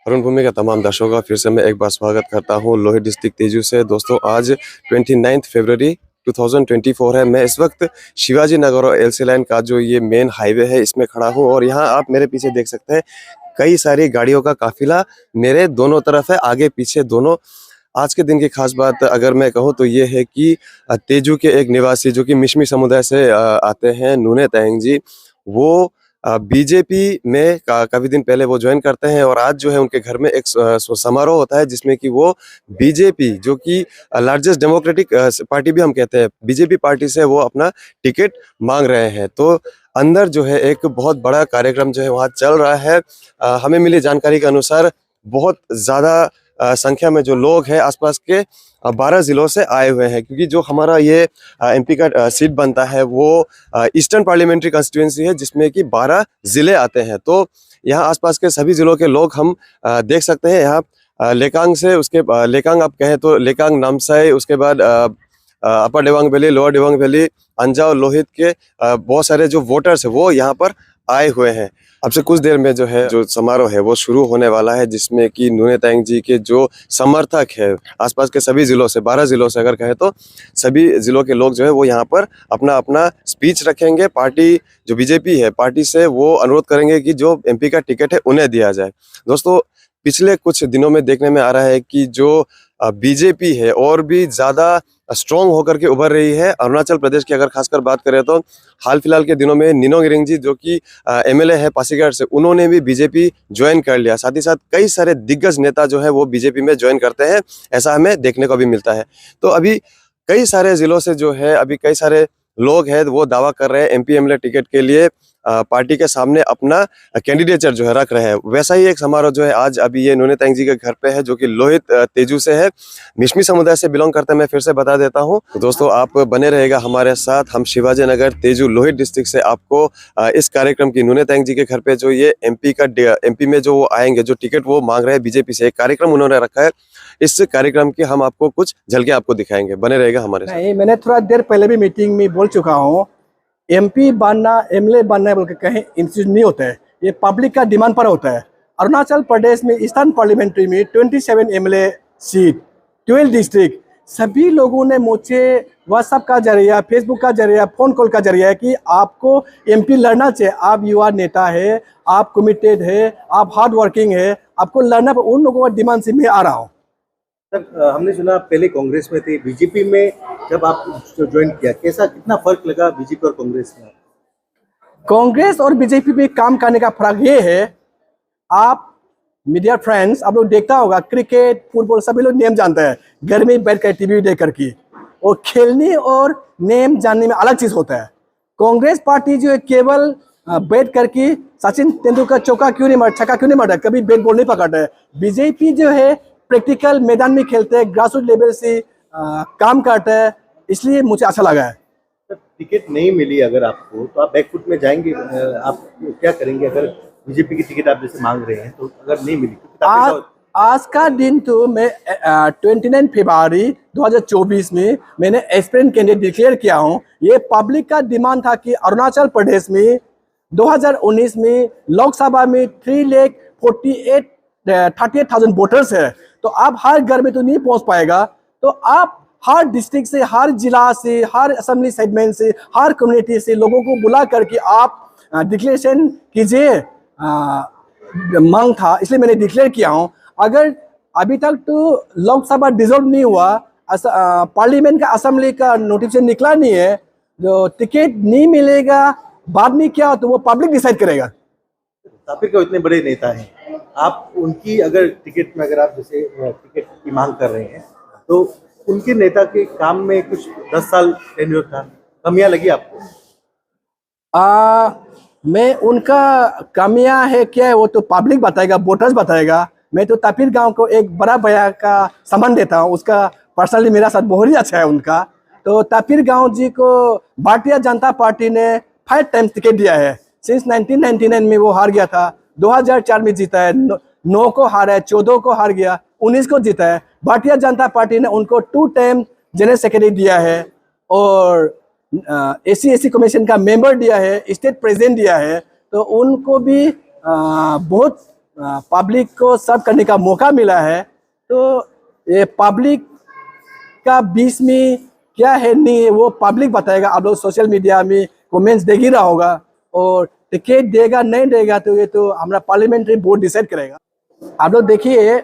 अरुण भूमि का तमाम दर्शकों का फिर से मैं एक बार स्वागत करता हूँ लोहित डिस्ट्रिक्ट तेजू से। दोस्तों आज 29 फरवरी 2024 है। मैं इस वक्त शिवाजी नगर और एलसी लाइन का जो ये मेन हाईवे है इसमें खड़ा हूँ और यहाँ आप मेरे पीछे देख सकते हैं कई सारी गाड़ियों का काफिला मेरे दोनों तरफ है, आगे पीछे दोनों। आज के दिन की खास बात अगर मैं कहूँ तो ये है कि तेजू के एक निवासी जो कि मिश्मी समुदाय से आते हैं, नूने तहंग जी, वो बीजेपी में काफी दिन पहले वो ज्वाइन करते हैं और आज जो है उनके घर में एक समारोह होता है जिसमें कि वो बीजेपी जो कि लार्जेस्ट डेमोक्रेटिक पार्टी भी हम कहते हैं, बीजेपी पार्टी से वो अपना टिकट मांग रहे हैं। तो अंदर जो है एक बहुत बड़ा कार्यक्रम जो है वहाँ चल रहा है। हमें मिली जानकारी के अनुसार बहुत ज्यादा संख्या में जो लोग हैं आसपास के 12 जिलों से आए हुए हैं, क्योंकि जो हमारा ये एमपी का सीट बनता है वो ईस्टर्न पार्लियामेंट्री कॉन्स्टिट्यूएंसी है जिसमें कि 12 जिले आते हैं। तो यहाँ आसपास के सभी जिलों के लोग हम देख सकते हैं। यहाँ लेकांग से उसके लेकांग आप कहें तो लेकांग, नामसाई, उसके बाद upper Dibang valley, lower Dibang valley, Anjaw, Lohit के बहुत सारे जो वोटर्स है वो यहाँ पर आए हुए हैं। अब से कुछ देर में जो है जो समारोह है वो शुरू होने वाला है जिसमें कि नूने तहंग जी के जो समर्थक है आसपास के सभी जिलों से, 12 जिलों से अगर कहे तो सभी जिलों के लोग जो है वो यहाँ पर अपना अपना स्पीच रखेंगे। पार्टी जो बीजेपी है पार्टी से वो अनुरोध करेंगे कि जो एमपी का टिकट है उन्हें दिया जाए। दोस्तों पिछले कुछ दिनों में देखने में आ रहा है कि जो बीजेपी है और भी ज्यादा स्ट्रॉन्ग होकर के उभर रही है। अरुणाचल प्रदेश की अगर खासकर बात करें तो हाल फिलहाल के दिनों में निनोंग इरिंग जी जो कि एमएलए है पासीघाट से, उन्होंने भी बीजेपी ज्वाइन कर लिया। साथ ही साथ कई सारे दिग्गज नेता जो है वो बीजेपी में ज्वाइन करते हैं, ऐसा हमें देखने को भी मिलता है। तो अभी कई सारे जिलों से जो है अभी कई सारे लोग हैं वो दावा कर रहे हैं एमपी एमएलए टिकट के लिए पार्टी के सामने अपना कैंडिडेचर जो है रख रहे हैं। वैसा ही एक समारोह जो है आज अभी ये नूने तहंग जी के घर पे है जो कि लोहित तेजू से है, मिश्मी समुदाय से बिलोंग करते हैं। मैं फिर से बता देता हूं, तो दोस्तों आप बने रहेगा हमारे साथ। हम शिवाजी नगर तेजू लोहित डिस्ट्रिक्ट से आपको इस कार्यक्रम की नूने तहंग जी के घर पे जो ये एमपी में जो वो आएंगे, जो टिकट वो मांग रहे हैं बीजेपी से, एक कार्यक्रम उन्होंने रखा है, इस कार्यक्रम की हम आपको कुछ झलके आपको दिखाएंगे। बने रहेगा हमारे साथ। नहीं, मैंने थोड़ा देर पहले भी मीटिंग में बोल चुका हूँ, एमपी बनना एमएलए बनना बोल के कहीं इंस्टीट्यूट नहीं होता है, ये पब्लिक का डिमांड पर होता है। अरुणाचल प्रदेश में ईस्टर्न पार्लियामेंट्री में 27 एमएलए सीट, 12 डिस्ट्रिक्ट, सभी लोगों ने मुझे व्हाट्सएप का जरिया, फेसबुक का जरिया, फ़ोन कॉल का जरिया कि आपको एमपी लड़ना चाहिए, आप युवा नेता है, आप कमिटेड है, आप हार्ड वर्किंग है, आपको लड़ना। उन लोगों का डिमांड से मैं आ रहा हूँ। सर हमने सुना पहले कांग्रेस में थे, बीजेपी में जब आप ज्वाइन किया, कैसा कितना फर्क लगा बीजेपी और कांग्रेस में? कांग्रेस और बीजेपी में काम करने का फर्क ये है, आप मीडिया फ्रेंड्स आप लोग देखता होगा, क्रिकेट फुटबॉल सभी लोग नेम जानते हैं घर में बैठ कर टीवी देख करके, और खेलने और नेम जानने में अलग चीज होता है। कांग्रेस पार्टी जो है केवल बैठ करके सचिन तेंदुलकर चौका क्यों नहीं मार, छक्का क्यों नहीं मारता, कभी बैट बॉल नहीं पकड़ता है। बीजेपी जो है प्रैक्टिकल मैदान में खेलते हैं, ग्रास रूट लेवल से काम करता है, इसलिए मुझे अच्छा लगा है। टिकट नहीं मिली अगर आपको तो आप बैकफुट में जाएंगे, आप क्या करेंगे अगर बीजेपी की टिकट आप जैसे मांग रहे हैं तो अगर नहीं मिली? आज का दिन तो मैं 29 फरवरी 2024 में मैंने एस्पिरेंट कैंडिडेट डिक्लेयर किया हूँ। ये पब्लिक का डिमांड था कि अरुणाचल प्रदेश में 2019 में लोकसभा में 38,000 वोटर्स है, तो आप हर घर में तो नहीं पहुंच पाएगा, तो आप हर डिस्ट्रिक्ट से, हर जिला से, हर असेंबली सेगमेंट से, हर कम्युनिटी से लोगों को बुला करके आप डिक्लेरेशन कीजिए, मांग था, इसलिए मैंने डिक्लेयर किया हूं। अगर अभी तक तो लोकसभा डिसॉल्व नहीं हुआ, पार्लियामेंट का असेंबली का नोटिफिकेशन निकला नहीं है, जो टिकट नहीं मिलेगा बाद में क्या तो वो पब्लिक डिसाइड करेगा। तापिर का इतने बड़े नेता हैं, आप उनकी अगर टिकट में अगर आप जैसे टिकट की मांग कर रहे हैं तो उनके नेता के काम में कुछ 10 साल टेन्योर था, कमियां लगी आपको? मैं उनका कमियां है क्या है वो तो पब्लिक बताएगा, वोटर्स बताएगा। मैं तो तापिर गांव को एक बड़ा भैया का सम्मान देता हूं, उसका पर्सनली मेरा साथ बहुत ही अच्छा है उनका। तो तापिर गांव जी को भारतीय जनता पार्टी ने 5 टाइम्स टिकट दिया है। सिंस 1999 में वो हार गया था, 2004 में जीता है, 9 को हारा है, 14 को हार गया, 19 को जीता है। भारतीय जनता पार्टी ने उनको 2 टाइम जनरल सेक्रेटरी दिया है और एससी कमीशन का मेंबर दिया है, स्टेट प्रेसिडेंट दिया है। तो उनको भी बहुत पब्लिक को सर्व करने का मौका मिला है। तो ये पब्लिक का बीच में क्या है नहीं है वो पब्लिक बताएगा। आप लोग सोशल मीडिया में कमेंट्स देख ही रहा होगा, और टिकट देगा नहीं देगा तो ये तो हमारा पार्लियामेंट्री बोर्ड डिसाइड करेगा। आप लोग देखिए,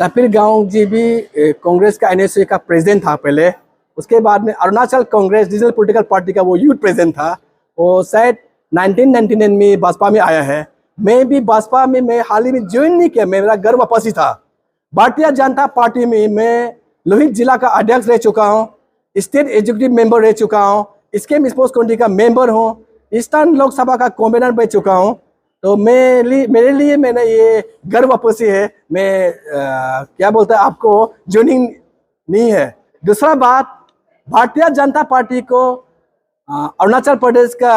तपिर गांव जी भी कांग्रेस का एनएसए का प्रेसिडेंट था पहले। उसके बाद में Arunachal Congress regional political party का वो यूथ प्रेसिडेंट था, और शायद 1999 में भाजपा में आया है। मैं भी भाजपा में मैं हाल ही में ज्वाइन नहीं किया, मेरा घर वापसी था। भारतीय जनता पार्टी में मैं लोहित जिला का अध्यक्ष रह चुका हूँ, स्टेट एग्जीक्यूटिव मेंबर रह चुका हूँ, स्कीम स्पोर्ट्स कमेटी का मेंबर हूँ, ईस्टर्न लोकसभा का कन्वीनर बन चुका हूँ। तो मेरे लिए मैंने ये घर वापसी है। मैं क्या बोलता है आपको ज्वाइनिंग नहीं है। दूसरा बात, भारतीय जनता पार्टी को अरुणाचल प्रदेश का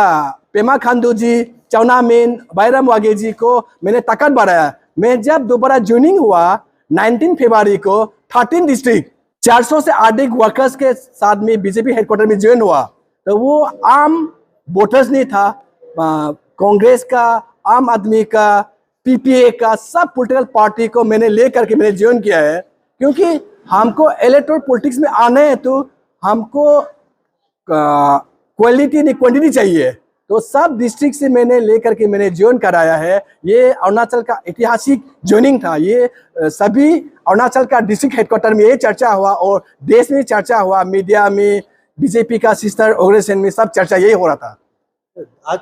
पेमा खांडू जी, चौना मीन, बैरम वागे जी को मैंने ताकत बढ़ाया। मैं जब दोबारा ज्वाइनिंग हुआ 19 फरवरी को 13 डिस्ट्रिक्ट 400 से अधिक वर्कर्स के साथ में बीजेपी हेडक्वार्टर में ज्वाइन हुआ। तो वो आम वोटर्स नहीं था, कांग्रेस का, आम आदमी का, पीपीए का, सब पॉलिटिकल पार्टी को मैंने लेकर के मैंने ज्वाइन किया है। क्योंकि हमको इलेक्टोरल पॉलिटिक्स में आना है तो हमको क्वालिटी नहीं क्वांटिटी चाहिए। तो सब डिस्ट्रिक्ट से मैंने लेकर के मैंने ज्वाइन कराया है। ये अरुणाचल का ऐतिहासिक ज्वाइनिंग था। ये सभी अरुणाचल का डिस्ट्रिक्ट हेडक्वार्टर में ये चर्चा हुआ और देश में चर्चा हुआ, मीडिया में, बीजेपी का सिस्टर ऑर्गेनाइजेशन में सब चर्चा यही हो रहा था। आज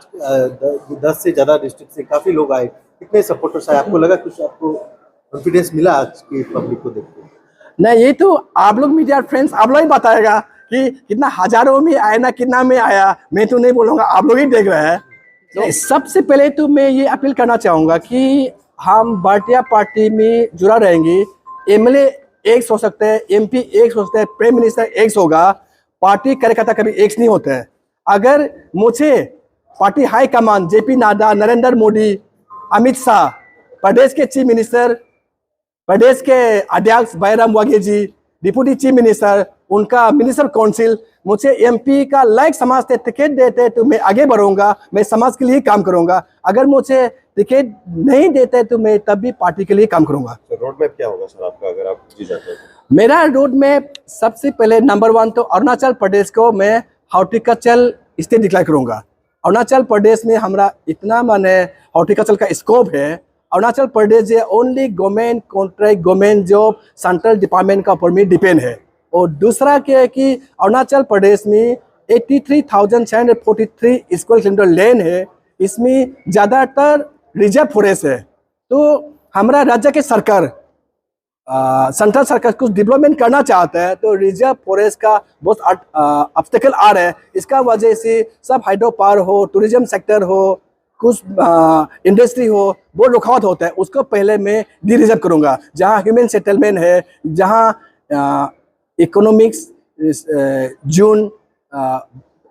10 से ज्यादा डिस्ट्रिक्ट से काफी लोग आए, कितने सपोर्टर्स आए? आपको लगा कुछ, आपको कॉन्फिडेंस मिला आज की पब्लिक को देख के? नहीं, ये तो आप लोग मीडिया फ्रेंड्स आप लोग ही बताएगा कि कितना हजारों में आया ना कितना में आया। मैं तो नहीं बोलूँगा, आप लोग ही देख रहे हैं। तो सबसे पहले तो मैं ये अपील करना चाहूँगा कि हम भारतीय पार्टी में जुड़ा रहेंगे। एमएलए एक हो सकते हैं, एमपी एक हो सकते हैं, प्राइम मिनिस्टर एक होगा, पार्टी कार्यकर्ता कभी एक नहीं होते हैं। अगर मुझे party high command JP Nadda, Narendra Modi, Amit Shah, प्रदेश के चीफ मिनिस्टर, प्रदेश के अध्यक्ष बैरम वागे जी, डिप्टी चीफ मिनिस्टर, उनका मिनिस्टर काउंसिल मुझे एमपी का लायक समझते टिकट देते तो मैं आगे बढ़ूंगा, मैं समाज के लिए काम करूंगा। अगर मुझे टिकट नहीं देते तो मैं तब भी पार्टी के लिए काम करूंगा। रोड मैप क्या होगा सर आपका अगर आप जी जाते हैं? मेरा रोड मैप सबसे पहले नंबर 1 तो अरुणाचल प्रदेश को मैं हॉर्टिकल्चर स्टेट डिक्लेयर करूंगा। अरुणाचल प्रदेश में हमारा इतना माने हॉर्टिकल्चर का स्कोप है। अरुणाचल प्रदेश जो only government contract, government job central department का ऊपर में डिपेंड है। और दूसरा क्या है कि अरुणाचल प्रदेश में 83,643 स्क्वायर किलोमीटर लैंड है। इसमें ज़्यादातर रिजर्व फॉरेस्ट है। तो हमारा राज्य के सरकार, सेंट्रल सरकार कुछ डेवलपमेंट करना चाहता है तो रिजर्व फॉरेस्ट का बहुत ऑब्स्टेकल आ रहा है। इसका वजह से सब हाइड्रो पावर हो, टूरिज्म सेक्टर हो, कुछ इंडस्ट्री हो, बहुत रुकावट होता है। उसको पहले मैं डी रिजर्व करूँगा। जहाँ ह्यूमन सेटलमेंट है, जहाँ इकोनॉमिक्स जोन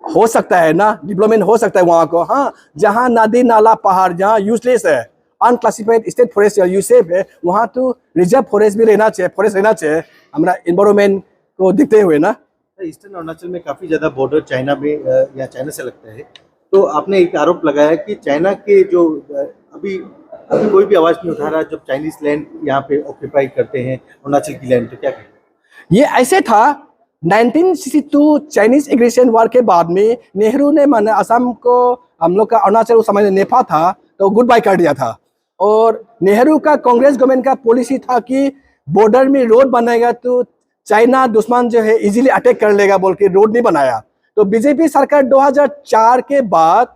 हो सकता है ना, डेवलपमेंट हो सकता है वहाँ को। हाँ, जहाँ नदी नाला पहाड़ जहाँ यूजलेस है, अनक्लासिफाइड स्टेट फॉरेस्ट यूसेफ है, वहाँ तो रिजर्व फॉरेस्ट भी रहना चाहिए, फॉरेस्ट रहना चाहिए हमारा इन्वायरमेंट को देखते हुए ना। ईस्टर्न अरुणाचल में काफी ज्यादा बॉर्डर चाइना में या चाइना से लगता है। तो आपने एक आरोप लगाया कि चाइना के जो अभी कोई भी आवाज नहीं उठा रहा जब चाइनीज लैंड यहाँ पे ऑक्यूपाई करते हैं अरुणाचल की लैंड, तो क्या कहें? ये ऐसे था 1962 चाइनीज एग्रेशन वार के बाद में नेहरू ने माने असम को, हम लोग का अरुणाचल उस समय नेपाल था तो गुड बाय कर दिया था। और नेहरू का कांग्रेस गवर्नमेंट का पॉलिसी था कि बॉर्डर में रोड बनेगा तो चाइना दुश्मन जो है इजीली अटैक कर लेगा बोल के रोड नहीं बनाया। तो बीजेपी सरकार 2004 के बाद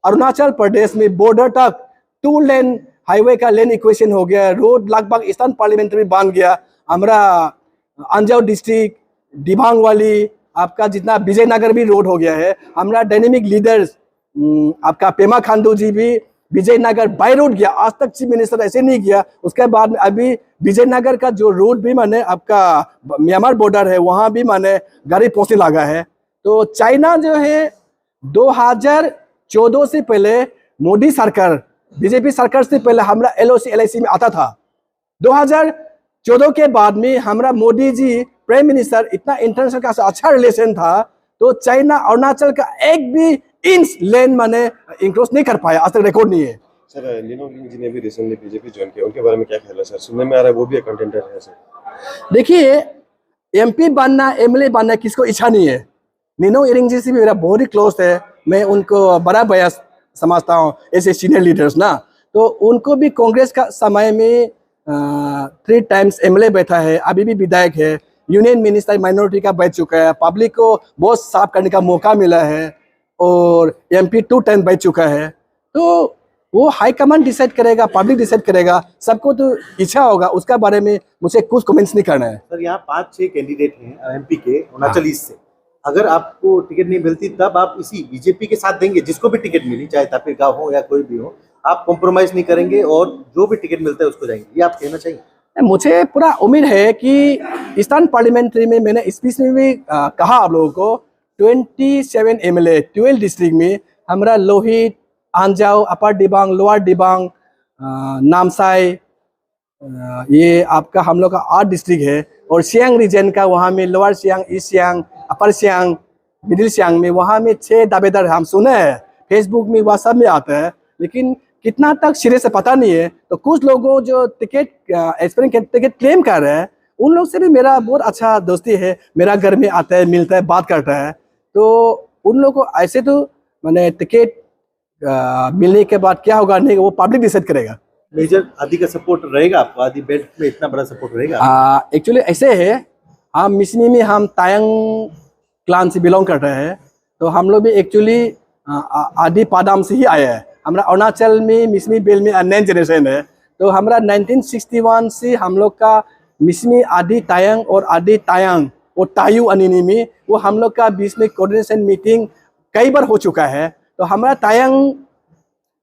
अरुणाचल प्रदेश में बॉर्डर तक 2 लेन हाईवे का लेन इक्वेशन हो गया। रोड लगभग ईस्टर्न पार्लियामेंट्री बन गया। हमारा अंजाव डिस्ट्रिक्ट, दिबांग वाली, आपका जितना विजयनगर भी रोड हो गया है। हमारा डायनेमिक लीडर्स आपका पेमा खांडू जी भी विजयनगर बाय रोड गया। आज तक चीफ मिनिस्टर ऐसे नहीं किया। उसके बाद में अभी विजयनगर का जो रोड भी माने आपका म्यांमार बॉर्डर है वहाँ भी माने गाड़ी पहुँचने लगा है। तो चाइना जो है 2014 से पहले मोदी सरकार, बीजेपी सरकार से पहले हमारा LOC LIC में आता था। 2014 के बाद में हमारा मोदी जी प्राइम मिनिस्टर, इतना इंटरनेशनल का अच्छा रिलेशन था तो चाइना अरुणाचल का एक भी इंच लैंड माने इंक्रोच नहीं कर पाया। आज तक रिकॉर्ड नहीं है। सर लिनो लिंग जी ने भी रिसेंटली बीजेपी ज्वाइन किया, उनके बारे में क्या ख्याल है सर? सुनने में आ रहा है वो भी एक कंटेंडर है सर। देखिए, एमपी बनना, एमएलए बनना किसको इच्छा नहीं है। निनो इरिंग जी से भी मेरा बहुत ही क्लोज है, मैं उनको बड़ा भैया समझता हूँ ऐसे सीनियर लीडर्स ना। तो उनको भी कांग्रेस का समय में 3 टाइम्स एमएलए बैठा है, अभी भी विधायक है, यूनियन मिनिस्टर माइनॉरिटी का बैठ चुका है, पब्लिक को बहुत साफ करने का मौका मिला है, और एमपी 2 टाइम बैठ चुका है। तो वो हाईकमांड डिसाइड करेगा, पब्लिक डिसाइड करेगा, सबको तो इच्छा होगा, उसका बारे में मुझे कुछ कमेंट्स नहीं करना है। सर यहाँ 5-6 कैंडिडेट हैं एमपी के अरुणाचल ईस्ट से, अगर आपको टिकट नहीं मिलती तब आप इसी बीजेपी के साथ देंगे, जिसको भी टिकट मिली, चाहे तापिर गांव हो या कोई भी हो, आप कॉम्प्रोमाइज नहीं करेंगे और जो भी टिकट मिलता है उसको जाएंगे, ये आप कहना चाहिए? मुझे पूरा उम्मीद है कि ईस्टर्न पार्लियामेंट्री में मैंने स्पीच में भी कहा आप लोगों को, 27 एमएलए 12 डिस्ट्रिक्ट में हमारा लोहित, आंजाव, अपर दिबांग, लोअर दिबांग, नामसाई, ये आपका हम लोग का 8 डिस्ट्रिक्ट है, और सियांग रीजन का वहाँ में लोअर सियांग, ईस्ट सियांग, अपर सियांग, मिडिल सियांग में वहाँ में 6 दावेदार हम सुने हैं, फेसबुक में व्हाट्सएप में आता है, लेकिन कितना तक सिरे से पता नहीं है। तो कुछ लोगों जो टिकट एस्पिरेंट टिकट क्लेम कर रहे हैं, उन लोग से भी मेरा बहुत अच्छा दोस्ती है, मेरा घर में आता है, मिलता है, बात करता है। तो उन लोगों को ऐसे तो मैंने टिकट मिलने के बाद क्या होगा नहीं, वो पब्लिक डिसाइड करेगा। मेजर आदि का सपोर्ट रहेगा आपको? आदि बेल्ट में इतना बड़ा सपोर्ट रहेगा? एक्चुअली ऐसे है, हम मिसमी में हम तायंग क्लान से बिलोंग कर रहे हैं, तो हम लोग भी एक्चुअली आदि पादाम से ही आए हैं। हमारा अरुणाचल में मिसमी बेल में 9 जनरेशन है, तो हमारा 1961 से हम लोग का मिसमी आदि तायंग और आदि तायंग और तायू अनिनी में वो हम लोग का बीच में कोऑर्डिनेशन मीटिंग कई बार हो चुका है। तो हमारा तायंग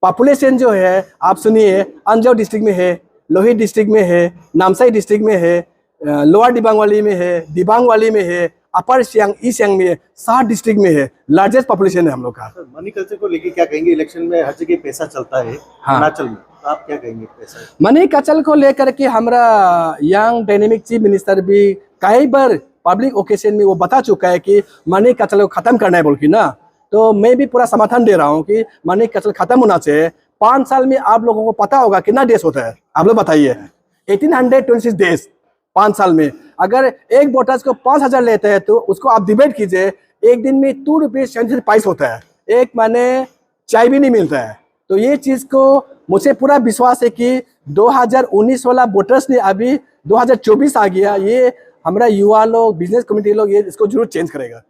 पॉपुलेशन जो है आप सुनिए, अंजाव डिस्ट्रिक्ट में है, लोहित डिस्ट्रिक्ट में है, नामसाई डिस्ट्रिक्ट में है, लोअर दिबांग वाली में है, दिबांग वाली में है, अपर सियांग, ईस्ट सियांग में है, 7 डिस्ट्रिक्ट में है, लार्जेस्ट पॉपुलेशन है हम लोग का। मनी कल्चर को लेके क्या कहेंगे? इलेक्शन में हर जगह पैसा चलता है, हाँ। अरुणाचल में, तो आप क्या कहेंगे पैसा? मनी कल्चर को लेकर के हमारा यंग डायनेमिक चीफ मिनिस्टर भी कई बार पब्लिक ओकेजन में वो बता चुका है कि मनी कल्चर को खत्म करना है बोल के ना। तो मैं भी पूरा समर्थन दे रहा हूँ कि मनी कल्चर खत्म होना चाहिए। 5 साल में आप लोगों को पता होगा कितना डेज होता है, आप लोग बताइए। 1826 डेज 5 साल में, अगर एक वोटर्स को 5000 लेते हैं तो उसको आप डिबेट कीजिए, एक दिन में 2 रुपये 70 पैसे होता है, एक महीने चाय भी नहीं मिलता है। तो ये चीज़ को मुझे पूरा विश्वास है कि 2019 वाला वोटर्स ने अभी 2024 आ गया, ये हमारा युवा लोग, बिजनेस कम्युनिटी लोग ये इसको जरूर चेंज करेगा।